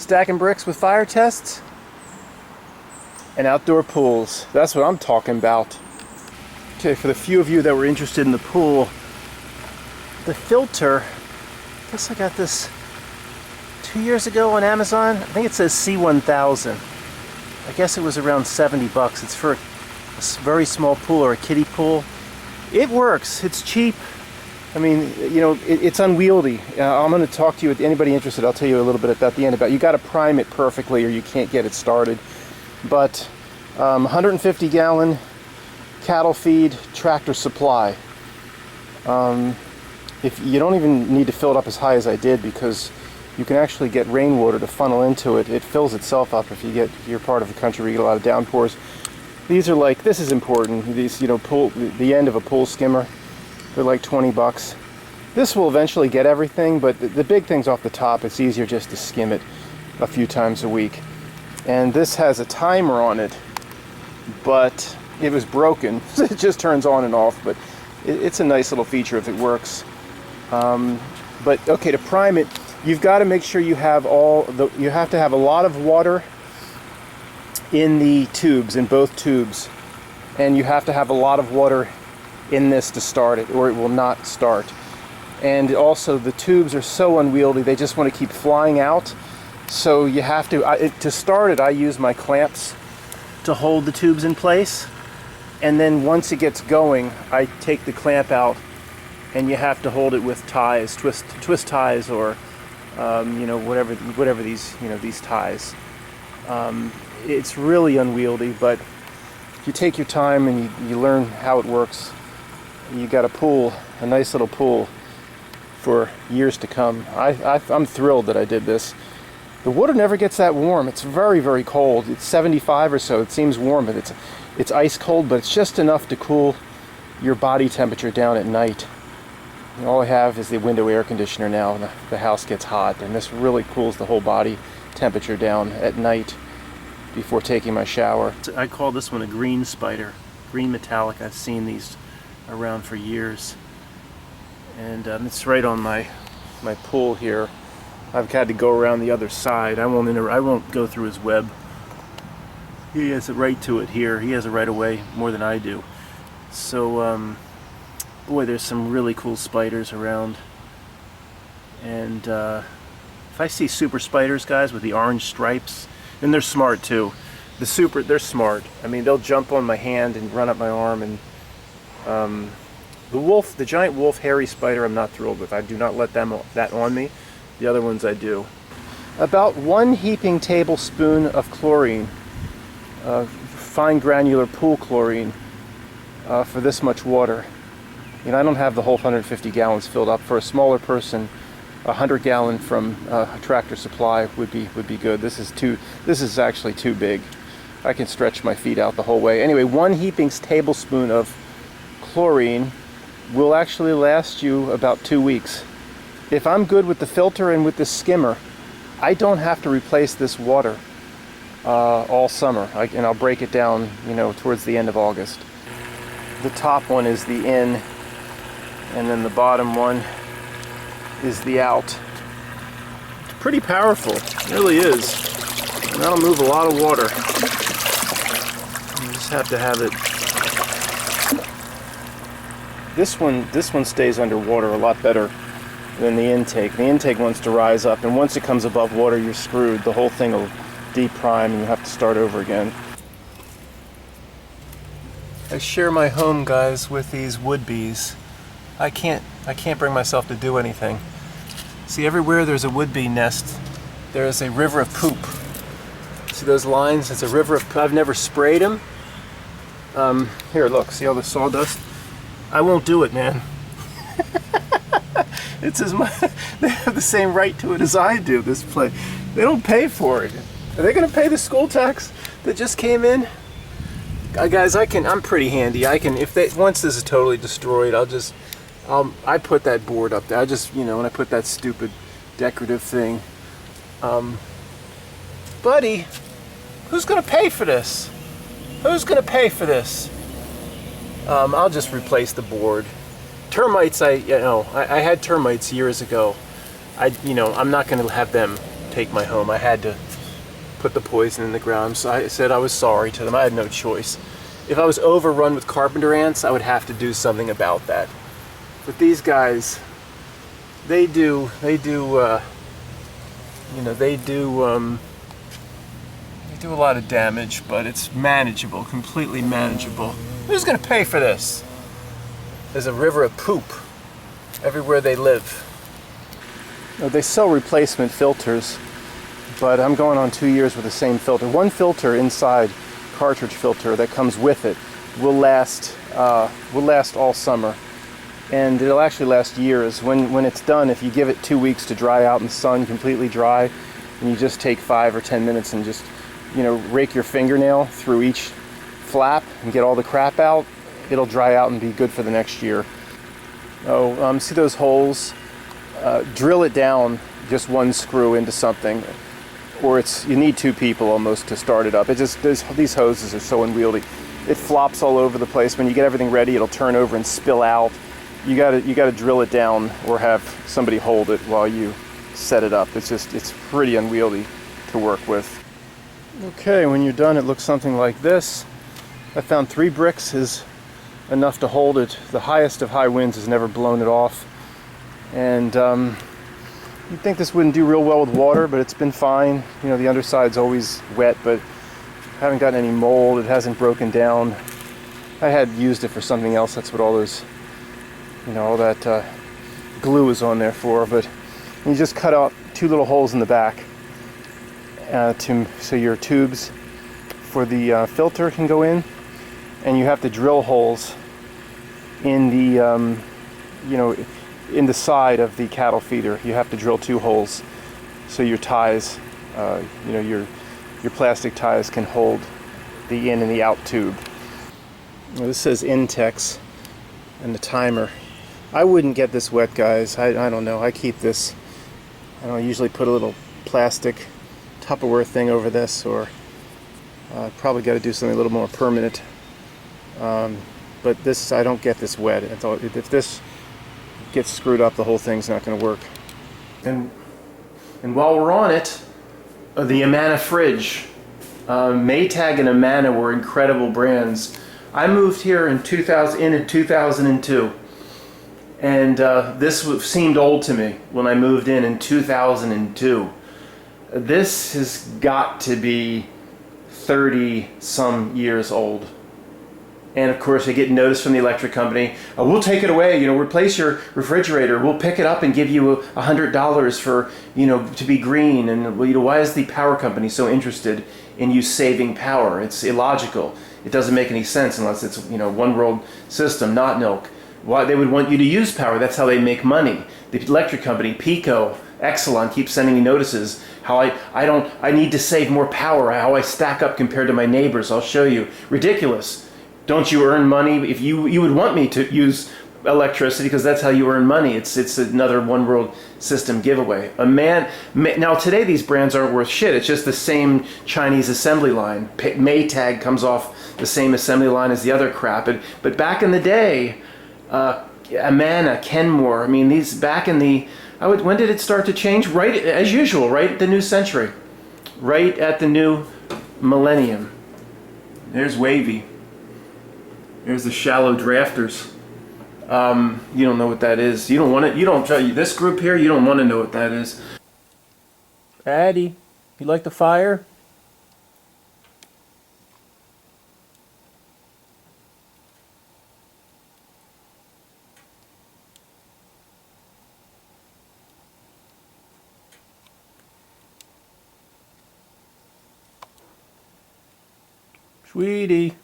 Stacking bricks with fire tests and outdoor pools. That's what I'm talking about. Okay, for the few of you that were interested in the pool, the filter, I guess I got this 2 years ago on Amazon. I think it says C1000. I guess it was around 70 bucks. It's for a very small pool or a kiddie pool. It works. It's cheap. I mean, you know, it's unwieldy. I'm going to talk to you, anybody interested, I'll tell you a little bit at the end about, you got to prime it perfectly or you can't get it started. But 150 gallon cattle feed tractor supply. If you don't even need to fill it up as high as I did, because you can actually get rainwater to funnel into it. It fills itself up if you're part of a country where you get a lot of downpours. These are like, this is important. These, you know, the end of a pool skimmer. They're like 20 bucks. This will eventually get everything, but the big thing's off the top. It's easier just to skim it a few times a week. And this has a timer on it, but it was broken. It just turns on and off, but it's a nice little feature if it works. But okay, to prime it, you've got to make sure you have you have to have a lot of water in the tubes, in both tubes. And you have to have a lot of water in this to start it, or it will not start. And also the tubes are so unwieldy, they just want to keep flying out. So you have to start it, I use my clamps to hold the tubes in place. And then once it gets going, I take the clamp out, and you have to hold it with ties, twist ties, or you know, whatever these, you know, these ties. It's really unwieldy, but if you take your time and you learn how it works, you got a pool, a nice little pool for years to come. I'm thrilled that I did this. The water never gets that warm. It's very, very cold. It's 75 or so. It seems warm, but it's ice cold, but it's just enough to cool your body temperature down at night. And all I have is the window air conditioner now, and the house gets hot, and this really cools the whole body temperature down at night before taking my shower. I call this one a green spider, green metallic. I've seen these around for years, and it's right on my pool here. I've had to go around the other side. I won't go through his web. He has a right to it here. He has a right of way more than I do. So boy, there's some really cool spiders around. And if I see super spiders, guys, with the orange stripes, and they're smart too. They're smart. I mean, they'll jump on my hand and run up my arm. And the giant wolf hairy spider, I'm not thrilled with. I do not let that on me. The other ones I do. About 1 heaping tablespoon of chlorine, fine granular pool chlorine, for this much water. You know, I don't have the whole 150 gallons filled up. For a smaller person, 100 gallon from Tractor Supply would be good. This is actually too big. I can stretch my feet out the whole way. Anyway, 1 heaping tablespoon of chlorine will actually last you about 2 weeks. If I'm good with the filter and with the skimmer, I don't have to replace this water all summer. And I'll break it down, you know, towards the end of August. The top one is the in, and then the bottom one is the out. It's pretty powerful, it really is. And that'll move a lot of water. You just have to have it. This one stays underwater a lot better than the intake. The intake wants to rise up, and once it comes above water, you're screwed. The whole thing will deprime, and you have to start over again. I share my home, guys, with these wood-bees. I can't bring myself to do anything. See, everywhere there's a wood-bee nest, there is a river of poop. See those lines? It's a river of poop. I've never sprayed them. Here, look. See all the sawdust? I won't do it, man. It's as much. They have the same right to it as I do. This place. They don't pay for it. Are they going to pay the school tax that just came in? Guys, I'm pretty handy. Once this is totally destroyed, I put that board up there. When I put that stupid decorative thing. Buddy, who's gonna pay for this? Who's gonna pay for this? I'll just replace the board. Termites, I had termites years ago. I'm not gonna have them take my home. I had to put the poison in the ground. So I said I was sorry to them. I had no choice. If I was overrun with carpenter ants, I would have to do something about that. But these guys, they do a lot of damage, but it's manageable, completely manageable. Who's gonna pay for this? There's a river of poop everywhere they live. They sell replacement filters, but I'm going on 2 years with the same filter. One filter inside, cartridge filter that comes with it, will last all summer, and it'll actually last years. When it's done, if you give it 2 weeks to dry out in the sun, completely dry, and you just take 5 or 10 minutes and just, rake your fingernail through each flap and get all the crap out, it'll dry out and be good for the next year. See those holes? Drill it down just one screw into something, or you need 2 people almost to start it up. These hoses are so unwieldy. It flops all over the place. When you get everything ready, it'll turn over and spill out. You gotta drill it down or have somebody hold it while you set it up. It's pretty unwieldy to work with. Okay, when you're done, it looks something like this. I found 3 bricks is enough to hold it. The highest of high winds has never blown it off. And you'd think this wouldn't do real well with water, but it's been fine. The underside's always wet, but I haven't gotten any mold. It hasn't broken down. I had used it for something else. That's what all those, all that glue is on there for. But you just cut out 2 little holes in the back so your tubes for the filter can go in, and you have to drill holes in the in the side of the cattle feeder. You have to drill 2 holes so your ties, your plastic ties can hold the in and the out tube. Now, this says Intex and the timer. I wouldn't get this wet, guys. I don't know. I keep this. I usually put a little plastic Tupperware thing over this, or probably got to do something a little more permanent. But this, I don't get this wet. If this gets screwed up, the whole thing's not going to work. And while we're on it, the Amana fridge. Maytag and Amana were incredible brands. I moved here in 2002, and this seemed old to me when I moved in 2002. This has got to be 30 some years old. And of course, I get notice from the electric company. We'll take it away. Replace your refrigerator. We'll pick it up and give you $100 for, to be green. And why is the power company so interested in you saving power? It's illogical. It doesn't make any sense unless it's one world system, not milk. Why they would want you to use power? That's how they make money. The electric company, Pico, Exelon, keeps sending me notices how I need to save more power. How I stack up compared to my neighbors. I'll show you. Ridiculous. Don't you earn money? If you would want me to use electricity because that's how you earn money. It's another one world system giveaway. Now today these brands aren't worth shit. It's just the same Chinese assembly line. Maytag comes off the same assembly line as the other crap. But back in the day, Amana, Kenmore. These back in the when did it start to change? Right as usual. Right at the new century. Right at the new millennium. There's Wavy. There's the shallow drafters. You don't know what that is. You don't want it. You don't. This group here, you don't want to know what that is. Addie, you like the fire? Sweetie.